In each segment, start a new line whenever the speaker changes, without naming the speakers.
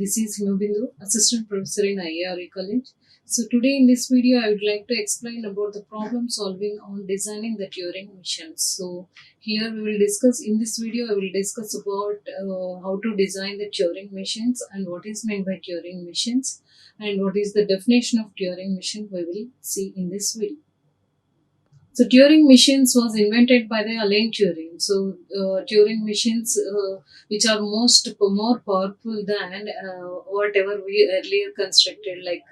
This is Himabindu, Assistant Professor in IARE College. So today in this video, I would like to explain about the problem solving on designing the Turing missions. So here we will discuss, in this video, I will discuss about how to design the Turing missions and what is meant by Turing missions and what is the definition of Turing mission we will see in this video. So Turing machines was invented by the Alan Turing. So Turing machines, which are more powerful than whatever we earlier constructed, like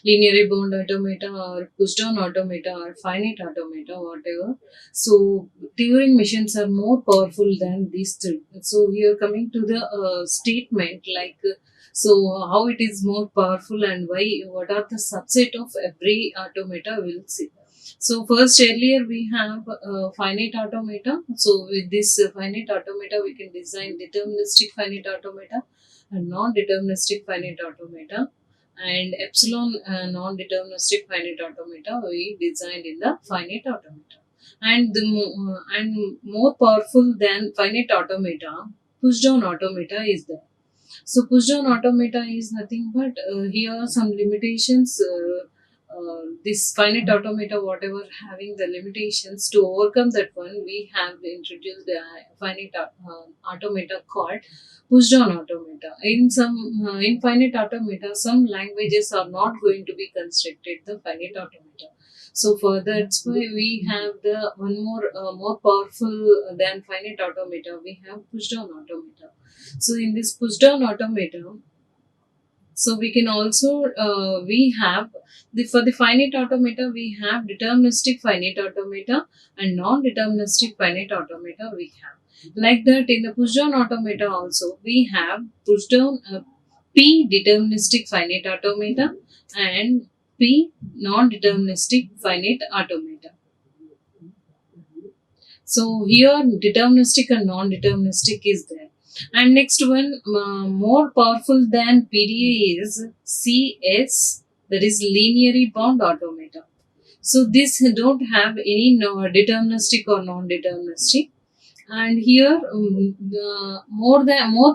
linear bound automata or push-down automata or finite automata, whatever. So Turing machines are more powerful than these three. So here coming to the statement, like. So how it is more powerful and why? What are the subset of every automata? We'll see. So first, earlier we have finite automata. So with this finite automata, we can design deterministic finite automata and non-deterministic finite automata, and epsilon non-deterministic finite automata we designed in the finite automata. And and more powerful than finite automata, push-down automata is there. So push-down automata is nothing but here are some limitations. This finite automata, whatever having the limitations, to overcome that one, we have introduced the finite automata called push-down automata. In finite automata, some languages are not going to be constructed the finite automata. So for that's why we have the one more powerful than finite automata. We have push-down automata. So in this push-down automata, so we can also we have for the finite automata we have deterministic finite automata and non-deterministic finite automata we have. Like that in the push-down automata also we have push-down P deterministic finite automata and P non-deterministic finite automata. So here deterministic and non-deterministic is there. And next one, more powerful than PDA is CS, that is linearly bound automata. So this don't have any deterministic or non-deterministic. And here more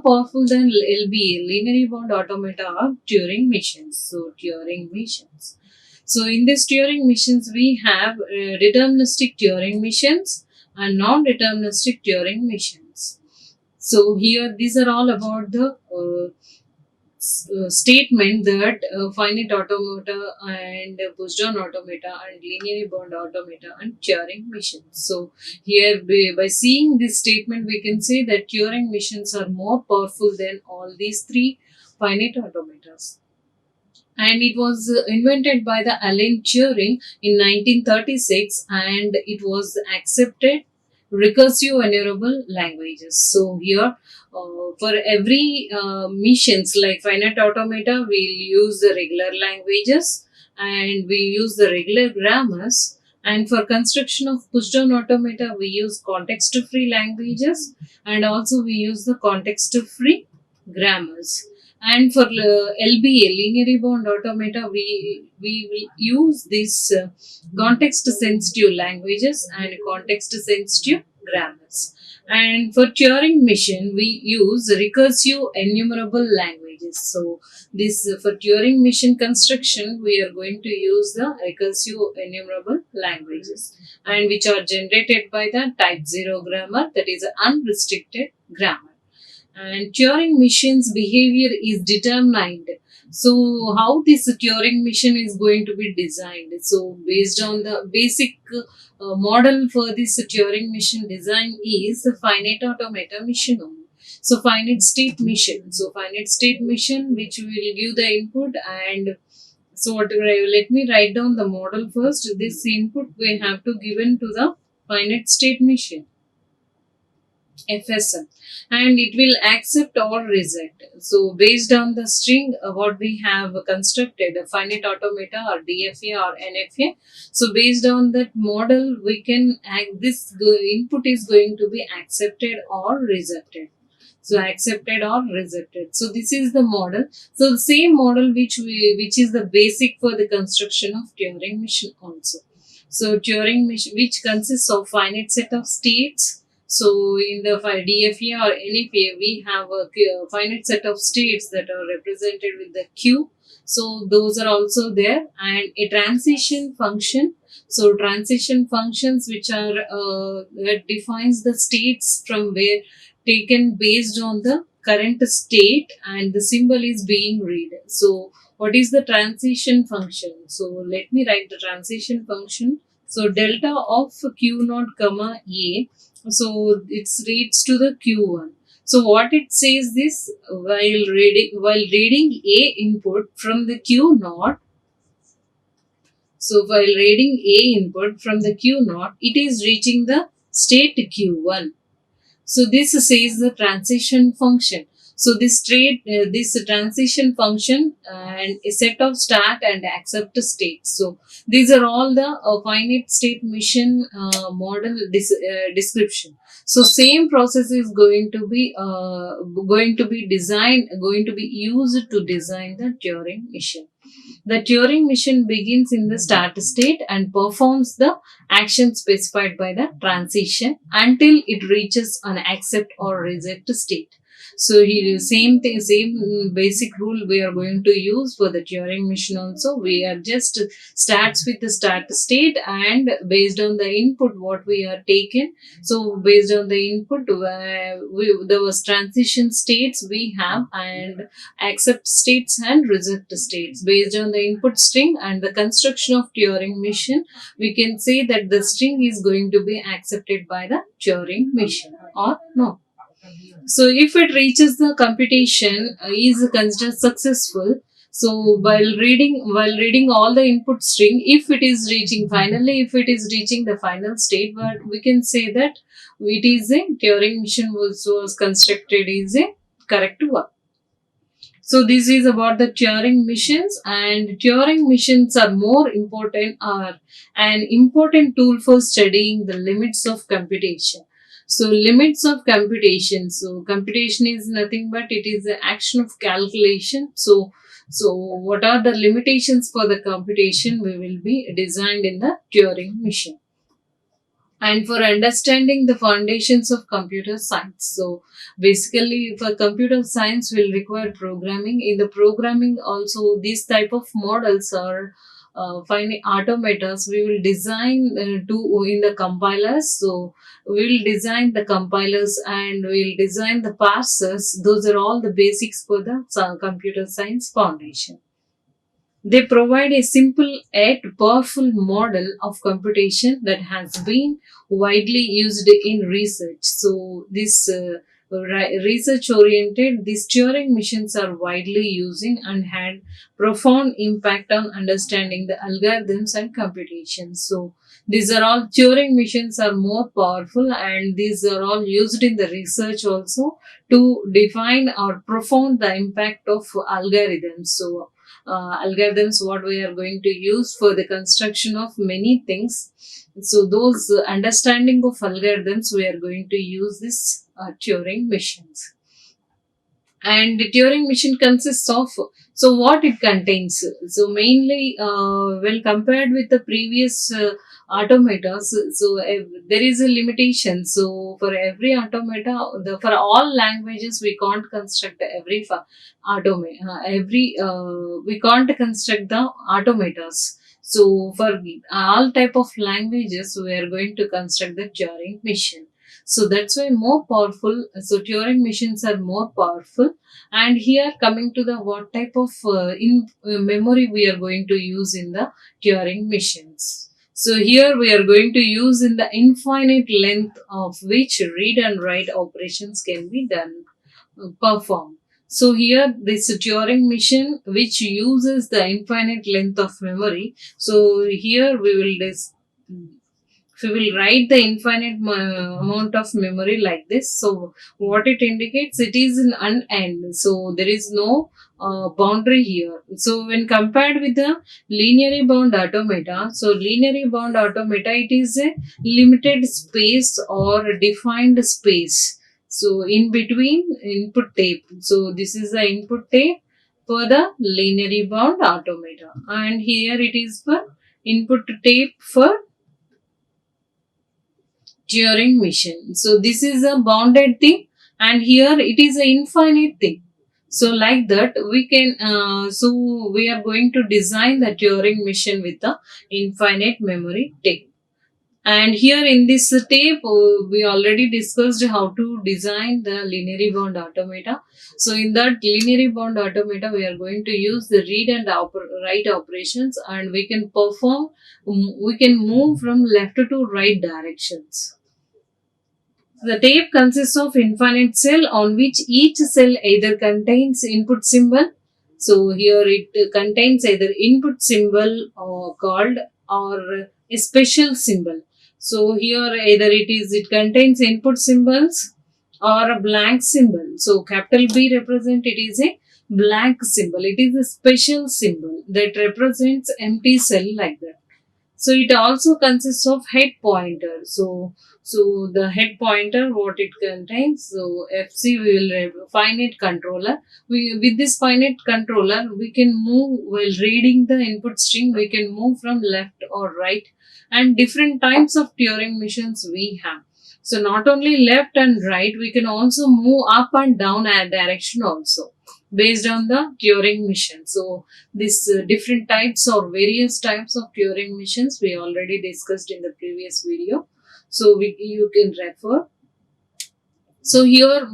powerful than LBA, linearly bound automata, are Turing missions. So Turing missions. So in this Turing missions we have deterministic Turing missions and non-deterministic Turing missions. So here these are all about the statement that finite automata and push-down automata and linearly bound automata and Turing missions. So here by seeing this statement we can say that Turing missions are more powerful than all these three finite automatas. And it was invented by the Alan Turing in 1936 and it was accepted recursive enumerable languages. So here for every missions like finite automata we'll use the regular languages and we use the regular grammars, and for construction of push-down automata we use context-free languages and also we use the context-free grammars. And for LBA, linearly bound automata, we will use these context-sensitive languages and context-sensitive grammars. And for Turing mission, we use recursive enumerable languages. So this for Turing mission construction, we are going to use the recursive enumerable languages, and which are generated by the type 0 grammar, that is unrestricted grammar. And Turing machine's behavior is determined. So how this Turing machine is going to be designed? So based on the basic model for this Turing machine design is a finite automata machine only. So finite state machine. So finite state machine which will give the input, and so let me write down the model first. This input we have to given to the finite state machine, FSM, and it will accept or reject. So based on the string what we have constructed, a finite automata or DFA or NFA. So based on that model we can this input is going to be accepted or rejected. So accepted or rejected. So this is the model. So the same model which is the basic for the construction of Turing machine also. So Turing machine which consists of finite set of states So in the DFA or NFA, we have a finite set of states that are represented with the Q. So those are also there, and a transition function. So transition functions which are that defines the states from where taken based on the current state, and the symbol is being read. So what is the transition function? So let me write the transition function. So delta of Q naught comma A, so it reads to the Q1. So what it says this, while reading A input from the Q naught. So while reading A input from the Q naught, it is reaching the state Q1. So this says the transition function. So this transition function and a set of start and accept states. So these are all the finite state mission model description. So same process is going to be designed, going to be used to design the Turing mission. The Turing mission begins in the start state and performs the action specified by the transition until it reaches an accept or reject state. So here same thing, same basic rule we are going to use for the Turing mission also. We are just starts with the start state, and based on the input what we are taken. So based on the input, there was transition states we have, and accept states and reject states. Based on the input string and the construction of Turing mission, we can say that the string is going to be accepted by the Turing mission or no. So if it reaches the computation is considered successful. So while reading all the input string, if it is reaching finally, if it is reaching the final state, but we can say that it is a Turing mission was constructed is a correct one. So this is about the Turing missions, and Turing missions are more important, are an important tool for studying the limits of computation. So limits of computation. So computation is nothing but it is the action of calculation. So what are the limitations for the computation we will be designed in the Turing mission. And for understanding the foundations of computer science. So basically for computer science will require programming. In the programming also these type of models are finite automatons we will design to in the compilers. So we will design the compilers and we will design the parsers. Those are all the basics for the computer science foundation. They provide a simple yet powerful model of computation that has been widely used in research. So, this research oriented, these Turing missions are widely using and had profound impact on understanding the algorithms and computation. So, these are all Turing missions are more powerful, and these are all used in the research also to define or profound the impact of algorithms. So, algorithms what we are going to use for the construction of many things. So those understanding of algorithms we are going to use this Turing machines. And the Turing machine consists of, so what it contains. So mainly when compared with the previous automatons, so there is a limitation. So for every automata, for all languages we can't construct every we can't construct the automatons. So for all type of languages we are going to construct the Turing machine. So that's why more powerful. So Turing machines are more powerful. And here coming to the what type of memory we are going to use in the Turing machines. So here we are going to use in the infinite length of which read and write operations can be done, performed. So here this Turing machine which uses the infinite length of memory. So here we will write the infinite amount of memory like this. So what it indicates, it is an unend. So there is no boundary here. So when compared with the linearly bound automata, so linearly bound automata, it is a limited space or defined space. So in between input tape. So this is the input tape for the linearly bound automata, and here it is for input tape for Turing machine. So this is a bounded thing, and here it is an infinite thing. So like that we can. So we are going to design the Turing machine with the infinite memory tape. And here in this tape, we already discussed how to design the linear bound automata. So in that linear bound automata, we are going to use the read and write operations, and we can perform, we can move from left to right directions. The tape consists of infinite cell on which each cell either contains input symbol. So here it contains either input symbol or called or a special symbol. So here either it contains input symbols or a blank symbol. So capital B represent it is a blank symbol. It is a special symbol that represents empty cell like that. So it also consists of head pointer. So the head pointer, what it contains. So FC will finite controller. We with this finite controller we can move while reading the input string. We can move from left or right, and different types of Turing machines we have. So not only left and right, we can also move up and down a direction also based on the Turing machine. So these different types or various types of Turing machines we already discussed in the previous video. So you can refer. So here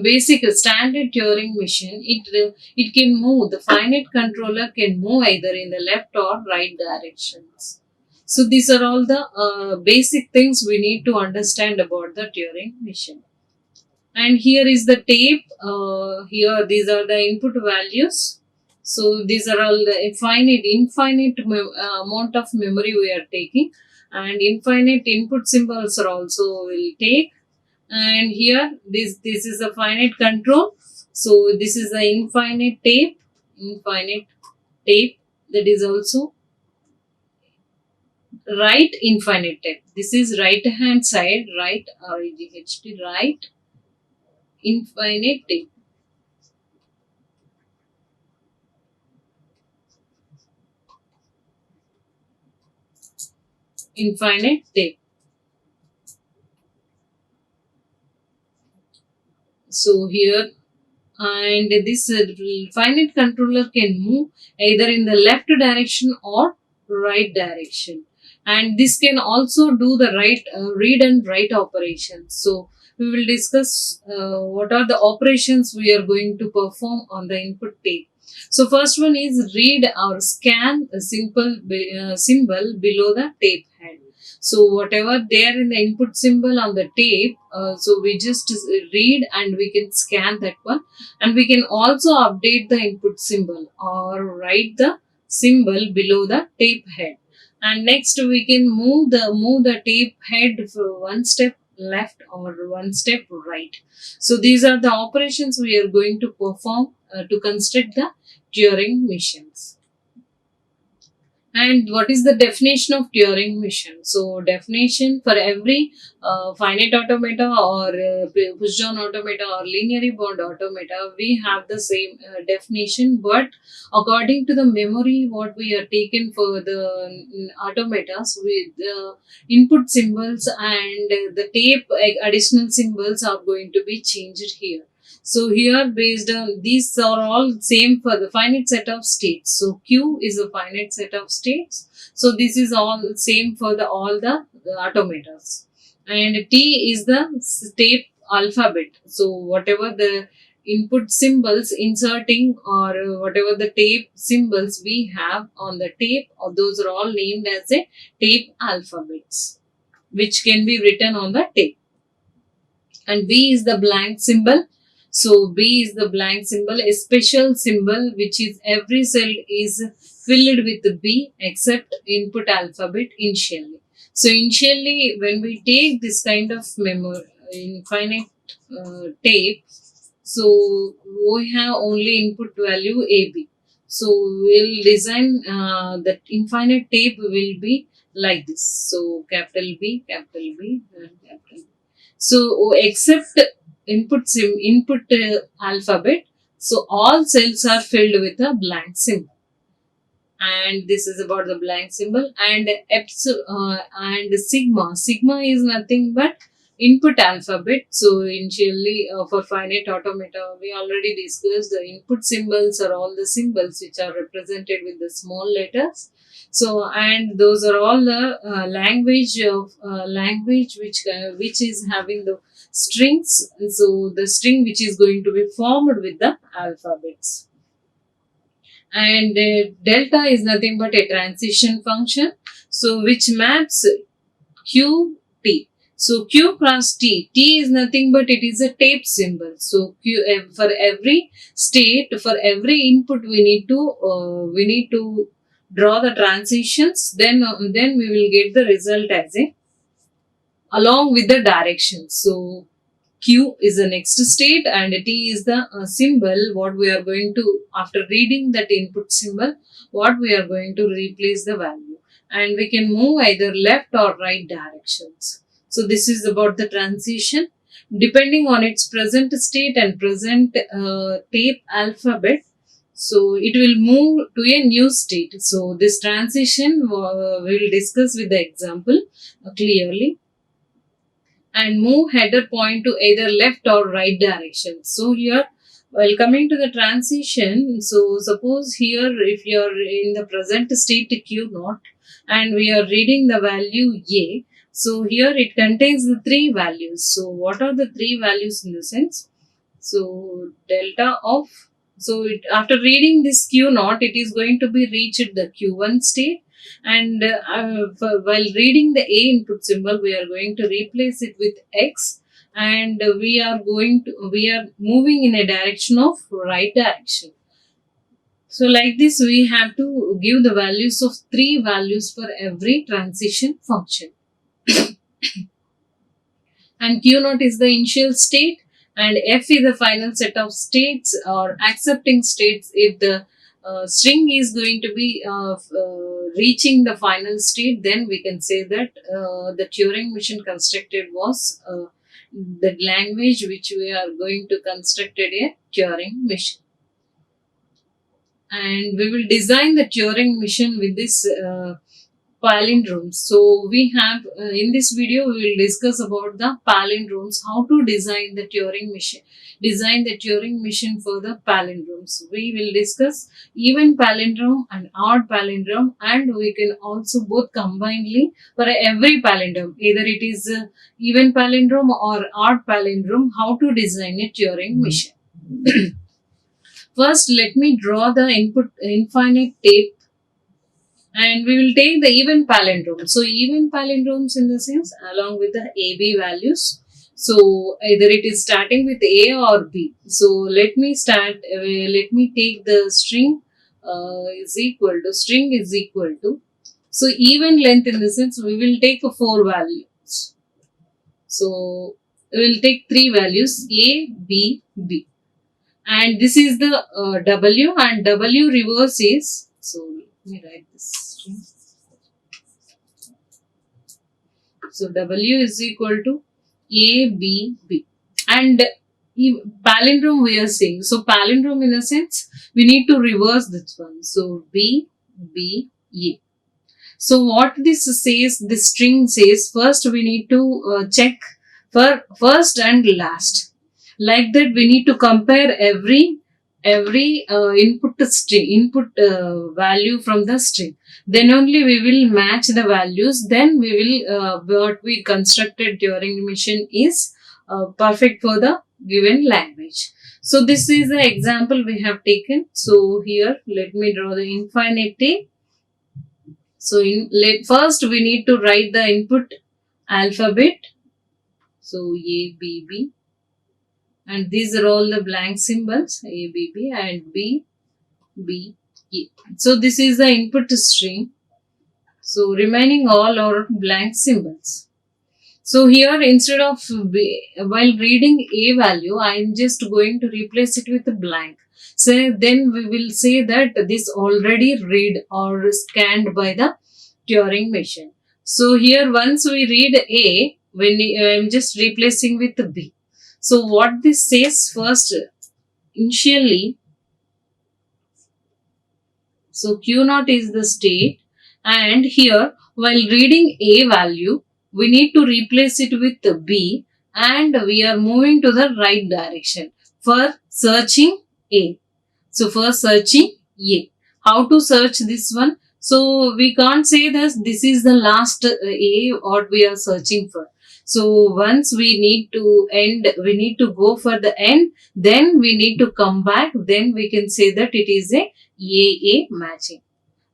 basic standard Turing machine, it can move, the finite controller can move either in the left or right directions. So these are all the basic things we need to understand about the Turing machine. And here is the tape. Here these are the input values. So these are all the infinite amount of memory we are taking, and infinite input symbols are also will take. And here this is a finite control. So this is the infinite tape, that is also right infinite tape. This is right hand side, right, or right infinite tape. Infinite tape. So here, and this finite controller can move either in the left direction or right direction, and this can also do the read and write operations. So we will discuss what are the operations we are going to perform on the input tape. So first one is read or scan a simple symbol below the tape head. So whatever there in the input symbol on the tape, so we just read and we can scan that one, and we can also update the input symbol or write the symbol below the tape head. And next we can move the tape head for one step left or one step right. So these are the operations we are going to perform to construct the Turing machines. And what is the definition of Turing machine? So definition for every finite automata or push-down automata or linear bound automata, we have the same definition. But according to the memory, what we are taken for the automatas, with the input symbols and the tape additional symbols are going to be changed here. So here based on these are all same for the finite set of states. So Q is a finite set of states. So this is all same for all the automatons. And T is the tape alphabet. So whatever the input symbols inserting or whatever the tape symbols we have on the tape, or those are all named as a tape alphabets, which can be written on the tape. And B is the blank symbol. So B is the blank symbol, a special symbol which is every cell is filled with B except input alphabet initially. So initially when we take this kind of memory infinite tape, so we have only input value AB. So we'll design that infinite tape will be like this. So capital B, and capital B. So except input alphabet, so all cells are filled with a blank symbol. and this is about the blank symbol. And and sigma is nothing but input alphabet. So initially, for finite automata, we already discussed the input symbols are all the symbols which are represented with the small letters. So, and those are all the language which is having the strings. So the string which is going to be formed with the alphabets. And delta is nothing but a transition function, so which maps q t. So q cross t is nothing but it is a tape symbol. So for every state, for every input, we need to draw the transitions, then we will get the result as a along with the direction. So Q is the next state and T is the symbol what we are going to, after reading that input symbol, what we are going to replace the value. And we can move either left or right directions. So this is about the transition. Depending on its present state and present tape alphabet, so it will move to a new state. So this transition we will discuss with the example clearly. And move header point to either left or right direction. So here, while coming to the transition, so suppose here if you are in the present state q naught and we are reading the value a, so here it contains the three values. So what are the three values in the sense? So delta of, so after reading this q naught, it is going to be reached the q1 state, and while reading the a input symbol, we are going to replace it with x, and we are moving in a direction of right direction. So like this, we have to give the values of three values for every transition function. And q naught is the initial state, and f is the final set of states or accepting states. If the string is going to be reaching the final state, then we can say that the Turing machine constructed was the language which we are going to construct a Turing machine. And we will design the Turing machine with this palindromes. So we have in this video we will discuss about the palindromes, how to design the Turing machine for the palindromes. We will discuss even palindrome and odd palindrome, and we can also both combinedly for every palindrome, either it is even palindrome or odd palindrome, how to design a Turing machine. First, let me draw the infinite tape, and we will take the even palindrome. So even palindromes in the sense along with the AB values. So either it is starting with A or B. So let me take the string is equal to. So even length in the sense we will take 4 values. So we will take 3 values A, B, B. And this is the W, and W reverse is, so let me write this string. So W is equal to A, B, B. And palindrome we are saying. So palindrome in a sense, we need to reverse this one. So B, B, A. So what this says, this string says, first we need to check for first and last. Like that, we need to compare every input value from the string. Then only we will match the values. Then we will what we constructed during mission is perfect for the given language. So this is the example we have taken. So here let me draw the infinite tape. So first we need to write the input alphabet. So A, B, B. And these are all the blank symbols, A, B, B, and B, B, E. So this is the input string. So remaining all are blank symbols. So here instead of while reading A value, I am just going to replace it with a blank. So then we will say that this already read or scanned by the Turing machine. So here once we read A, when I am just replacing with B. So what this says first, initially So Q naught is the state, and here while reading A value, we need to replace it with B, and we are moving to the right direction for searching A. So for searching A, how to search this one? So we can't say this is the last A what we are searching for. So once we need to end, we need to go for the end, then we need to come back, then we can say that it is a AA matching.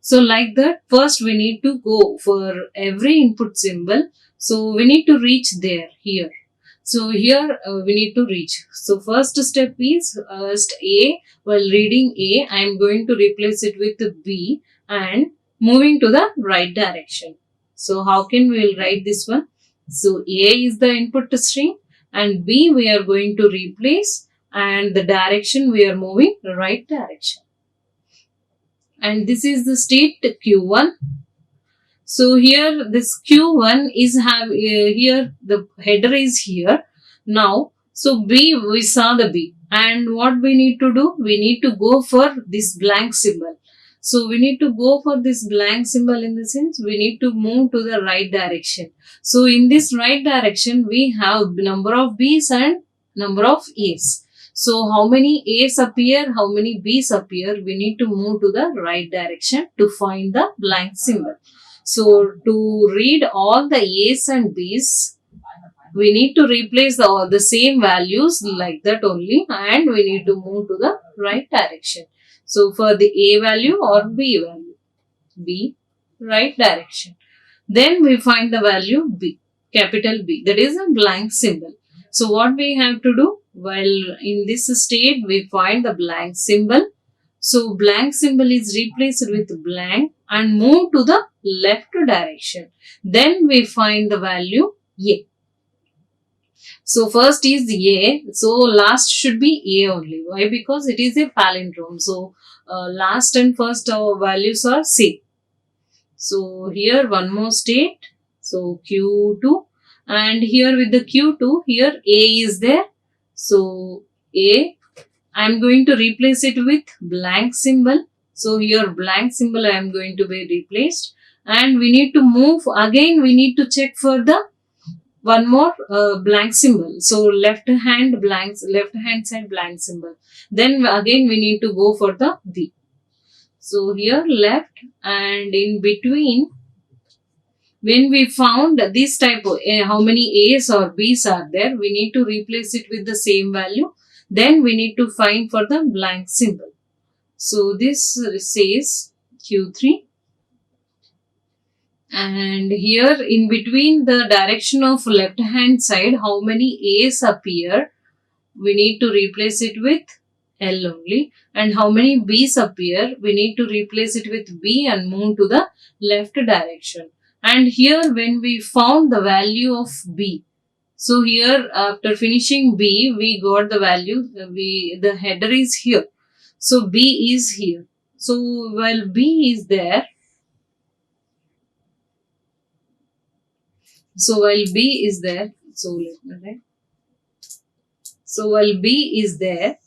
So like that, first we need to go for every input symbol. So we need to reach there here. So here we need to reach. So first step is first A. While reading A, I am going to replace it with B and moving to the right direction. So how can we write this one? So A is the input string and B we are going to replace, and the direction we are moving right direction. And this is the state Q1. So here this Q1 is here the header is here. Now so B, we saw the B, and what we need to do, we need to go for this blank symbol. So we need to go for this blank symbol, in the sense we need to move to the right direction. So in this right direction we have number of B's and number of A's. So how many A's appear, how many B's appear, we need to move to the right direction to find the blank symbol. So to read all the A's and B's, we need to replace the same values like that only, and we need to move to the right direction. So for the A value or B value, B, right direction. Then we find the value B, capital B, that is a blank symbol. So what we have to do? While in this state, we find the blank symbol. So blank symbol is replaced with blank and move to the left direction. Then we find the value A. So first is A. So last should be A only. Why? Because it is a palindrome. So last and first values are same. So here one more state. So Q2, and here with the Q2, here A is there. So A, I am going to replace it with blank symbol. So here blank symbol I am going to be replaced, and we need to move again. We need to check for the one more blank symbol. So left hand side blank symbol. Then again we need to go for the B. So here left, and in between, when we found this type of how many A's or B's are there, we need to replace it with the same value. Then we need to find for the blank symbol. So this says Q3. And here in between the direction of left hand side, how many A's appear, we need to replace it with L only. And how many B's appear, we need to replace it with B and move to the left direction. And here when we found the value of B, so here after finishing B, we got the value, the header is here. So B is here. So while B is there, so while B is there, so let me write. So while B is there,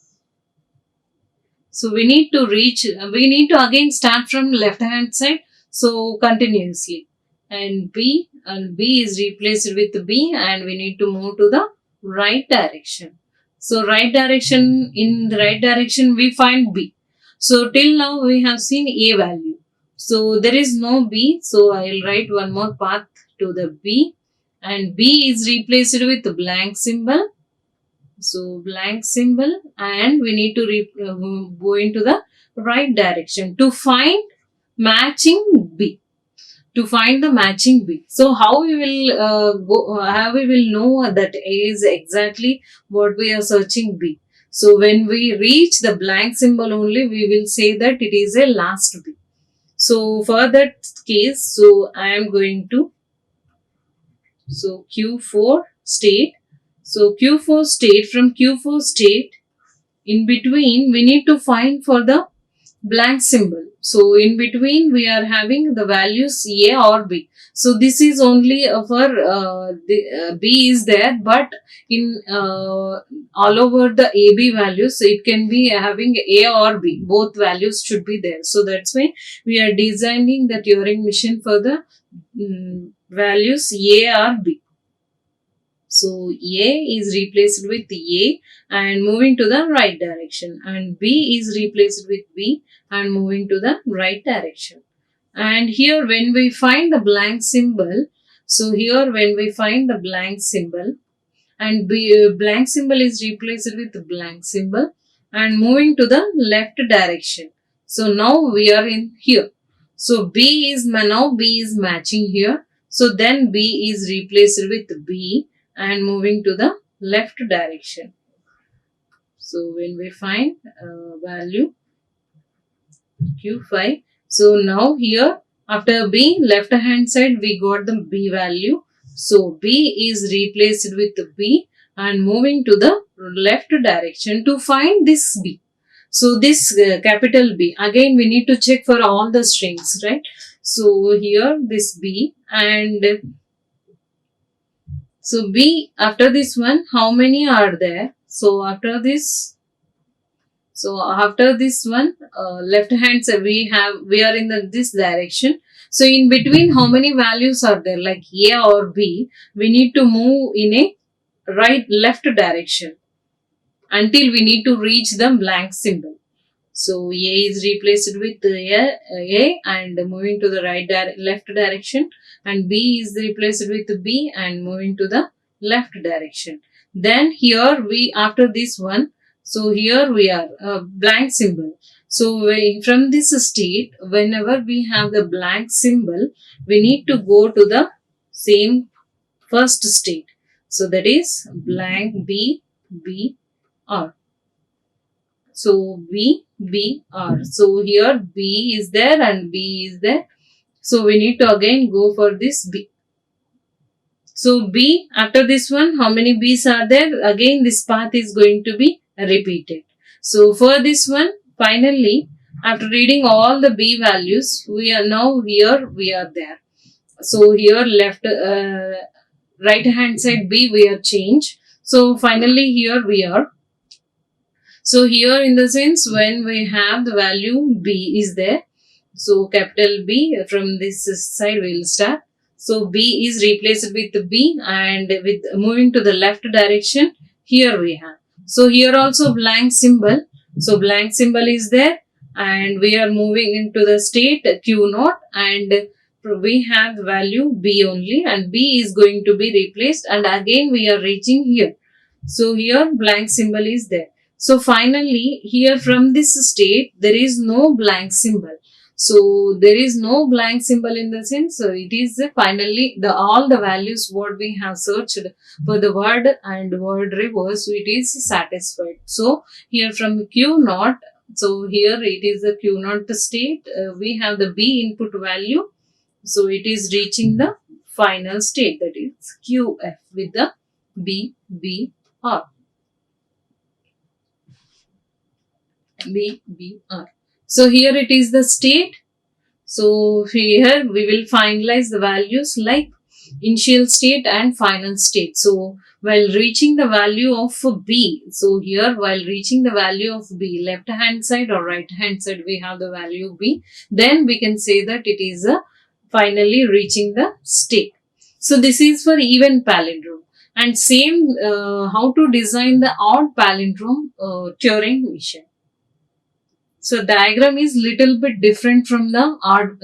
so we need to again start from left hand side. So continuously, and B is replaced with B, and we need to move to the right direction. So right direction, in the right direction we find B. So till now we have seen A value. So there is no B. So I will write one more path to the B, and B is replaced with blank symbol. So blank symbol, and we need to go into the right direction to find matching B. To find the matching B. So how we will how we will know that A is exactly what we are searching B. So when we reach the blank symbol only, we will say that it is a last B. So for that case, so I am going to, so Q4 state. So Q4 state, from Q4 state, in between we need to find for the blank symbol. So in between we are having the values A or B. So this is only for B is there, but in all over the AB values it can be having A or B. Both values should be there. So that's why we are designing the Turing machine for the values A or B. So A is replaced with A and moving to the right direction, and B is replaced with B and moving to the right direction. And here when we find the blank symbol, so here when we find the blank symbol and blank symbol is replaced with blank symbol and moving to the left direction. So now we are in here. So now B is matching here. So then B is replaced with B and moving to the left direction. So when we find value Q5, so now here after B left hand side we got the B value. So B is replaced with B and moving to the left direction to find this B. So this capital B, again we need to check for all the strings, right? So here this B, and so B after this one, how many are there? So after this one, left hand side we are in this direction. So in between how many values are there, like A or B? We need to move in a left direction until we need to reach the blank symbol. So A is replaced with A and moving to the left direction, and B is replaced with B and moving to the left direction. Then here after this one, so here we are blank symbol. So from this state, whenever we have the blank symbol, we need to go to the same first state. So that is blank B, B, R. So B, B, R. So here B is there and B is there. So we need to again go for this B. So B, after this one, how many B's are there? Again this path is going to be repeated. So for this one, finally, after reading all the B values, we are now here, we are there. So here right hand side B we are changed. So finally here we are. So here in the sense when we have the value B is there. So capital B, from this side we will start. So B is replaced with B and with moving to the left direction, here we have. So here also blank symbol. So blank symbol is there and we are moving into the state Q0 and we have the value B only, and B is going to be replaced and again we are reaching here. So here blank symbol is there. So finally here from this state there is no blank symbol. So there is no blank symbol in the sense, so it is finally all the values what we have searched for the word and word reverse, so it is satisfied. So here from Q0, so here it is the Q0 state, we have the B input value. So it is reaching the final state, that is QF with the B, B, R. B, B, R. So here it is the state. So here we will finalize the values like initial state and final state. So while reaching the value of B, so here while reaching the value of B, left hand side or right hand side we have the value B, then we can say that it is finally reaching the state. So this is for even palindrome. And same how to design the odd palindrome Turing machine. So diagram is little bit different from the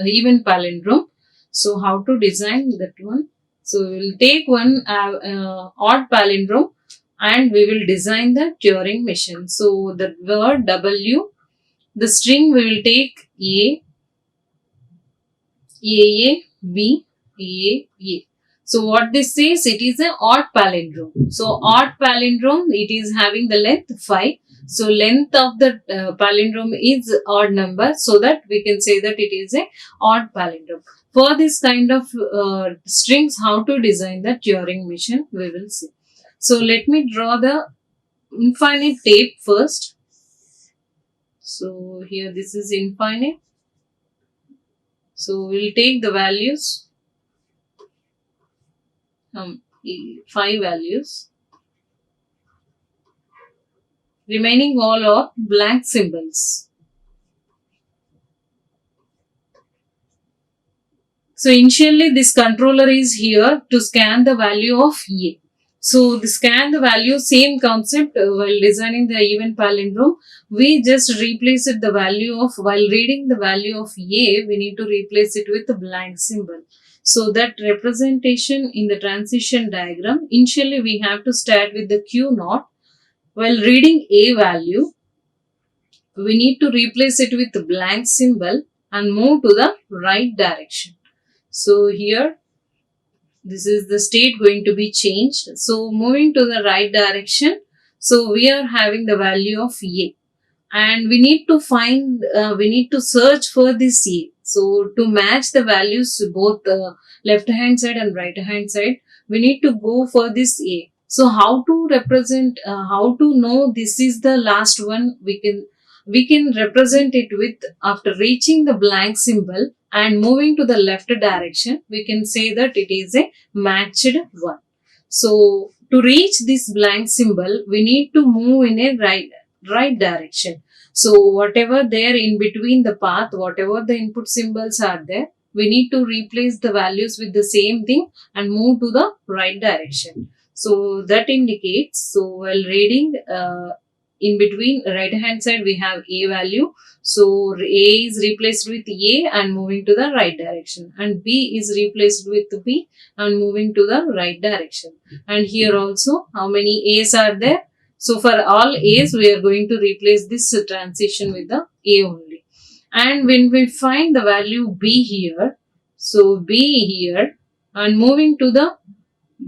even palindrome. So how to design that one? So we will take one odd palindrome and we will design the Turing machine. So the word W, the string we will take A, B, A. So what this says, it is an odd palindrome. So odd palindrome, it is having the length 5. So length of the palindrome is odd number, so that we can say that it is a odd palindrome. For this kind of strings, how to design the Turing machine, we will see. So let me draw the infinite tape first. So here this is infinite. So we'll take the values, 5 values. Remaining all are blank symbols. So initially this controller is here to scan the value of A. So the scan the value, same concept while designing the event palindrome. We just replace it the value of, while reading the value of A, we need to replace it with a blank symbol. So that representation in the transition diagram, initially we have to start with the Q naught. While reading A value, we need to replace it with a blank symbol and move to the right direction. So here this is the state going to be changed. So moving to the right direction, so we are having the value of A, and we need to find, we need to search for this A. So to match the values both left hand side and right hand side, we need to go for this A. So how to represent, how to know this is the last one? We can represent it with, after reaching the blank symbol and moving to the left direction, we can say that it is a matched one. So to reach this blank symbol, we need to move in a right direction. So whatever there in between the path, whatever the input symbols are there, we need to replace the values with the same thing and move to the right direction. So that indicates, so while reading, in between right hand side we have A value. So A is replaced with A and moving to the right direction, and B is replaced with B and moving to the right direction. And here also, how many A's are there? So for all A's, we are going to replace this transition with the A only. And when we find the value B here, so B here, and moving to the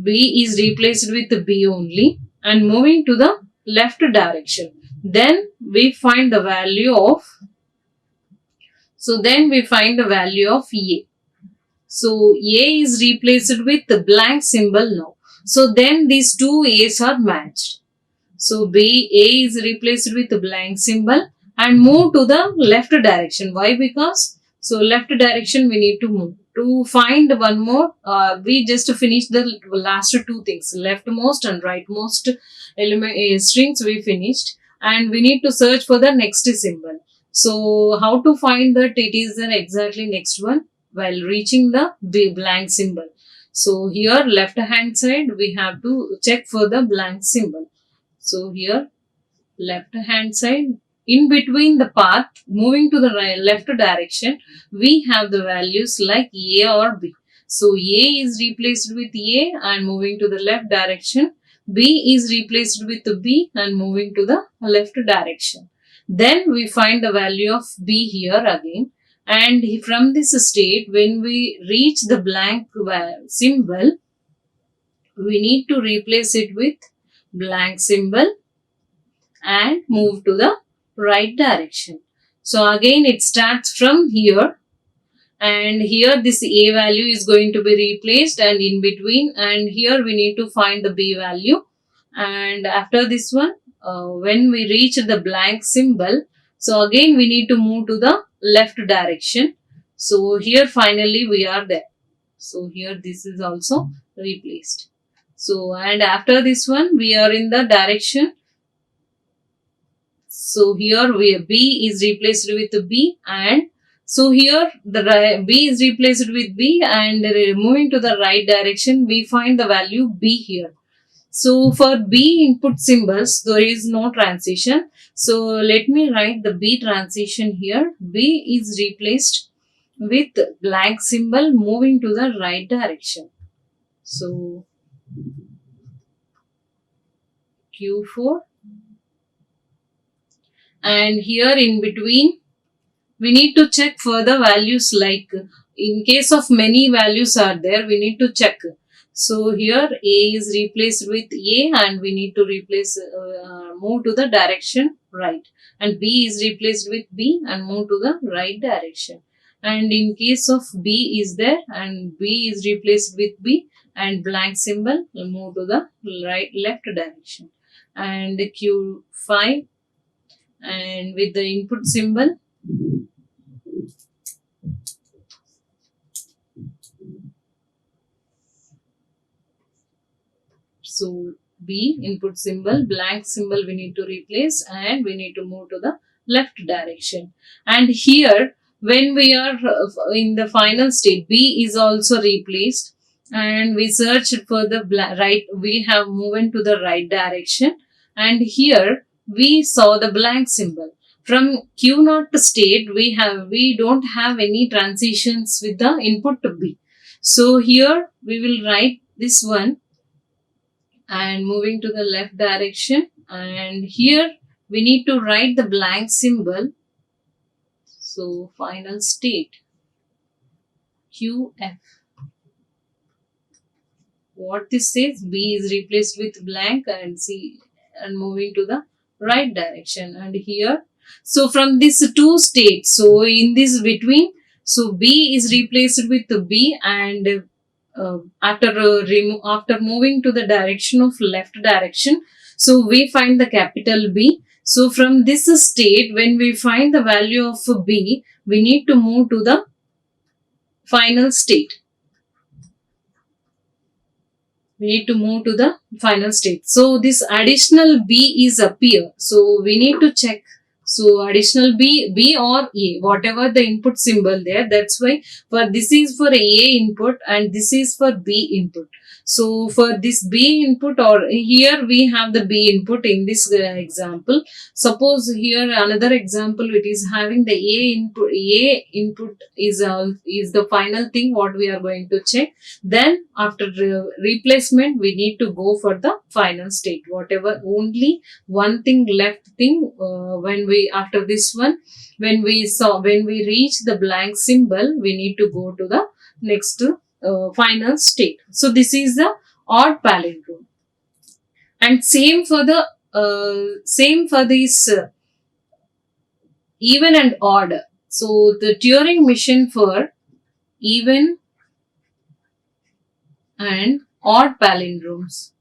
B is replaced with the B only and moving to the left direction. Then we find the value of, so then we find the value of A. So A is replaced with the blank symbol now. So then these two A's are matched. So A is replaced with the blank symbol and move to the left direction. Why? Because so left direction we need to move. To find one more, we just finished the last two things, leftmost and rightmost element strings we finished, and we need to search for the next symbol. So how to find that it is the exactly next one? While reaching the blank symbol. So here left hand side we have to check for the blank symbol. So here left hand side, in between the path moving to the left direction, we have the values like A or B. So A is replaced with A and moving to the left direction. B is replaced with B and moving to the left direction. Then we find the value of B here again. And from this state, when we reach the blank symbol, we need to replace it with blank symbol and move to the right direction. So again it starts from here, and here this A value is going to be replaced and in between, and here we need to find the B value. And after this one, when we reach the blank symbol, so again we need to move to the left direction. So here finally we are there. So here this is also replaced. So and after this one we are in the direction. So here B is replaced with B, and so here the B is replaced with B, and moving to the right direction we find the value B here. So for B input symbols there is no transition. So let me write the B transition here. B is replaced with blank symbol moving to the right direction. So Q4. And here in between we need to check further values, like in case of many values are there, we need to check. So here A is replaced with A and we need to replace, move to the direction right, and B is replaced with B and move to the right direction. And in case of B is there and B is replaced with B and blank symbol, we'll move to the left direction. And Q5, and with the input symbol. So B input symbol, blank symbol we need to replace, and we need to move to the left direction. And here when we are in the final state, B is also replaced, and we searched for the right, we have moved to the right direction, and here we saw the blank symbol. From Q0 state, we don't have any transitions with the input to B. So here we will write this one and moving to the left direction, and here we need to write the blank symbol. So final state QF. What this says, B is replaced with blank and C, and moving to the right direction. And here, so from this two states, so in this between, so B is replaced with B, and after moving to the direction of left direction, so we find the capital B. So from this state, when we find the value of B, we need to move to the final state. We need to move to the final state. So this additional B is appear. So we need to check. So additional B or A, whatever the input symbol there. That's why for this is for A input and this is for B input. So for this B input, or here we have the B input in this example. Suppose here another example, it is having the A input. A input is the final thing what we are going to check. Then after replacement, we need to go for the final state. Whatever, only one thing left thing when we after this one, when we reach the blank symbol, we need to go to the next final state. So this is the odd palindrome, and same for this even and odd. So the Turing machine for even and odd palindromes.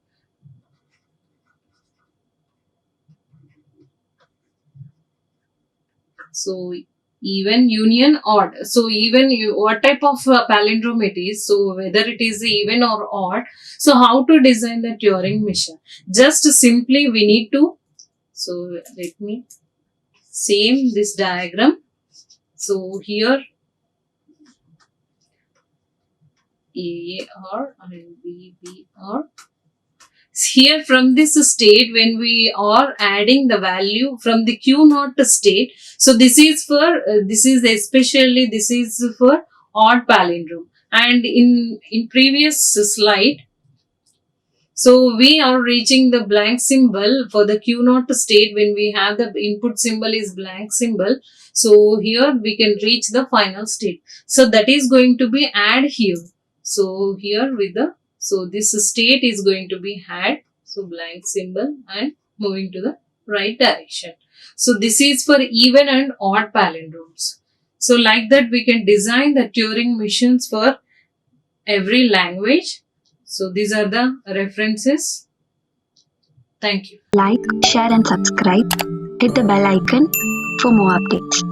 So even, union, odd. So even what type of palindrome it is, so whether it is even or odd. So how to design the Turing machine? Just simply we need to, so let me same this diagram. So here AR and BBR. Here from this state, when we are adding the value from the Q0 state, so this is for this is for odd palindrome. And in previous slide, so we are reaching the blank symbol for the Q0 state when we have the input symbol is blank symbol. So here we can reach the final state. So that is going to be add here. So here with the, so this state is going to be had. So blank symbol and moving to the right direction. So this is for even and odd palindromes. So like that we can design the Turing machines for every language. So these are the references. Thank you.
Like, share and subscribe. Hit the bell icon for more updates.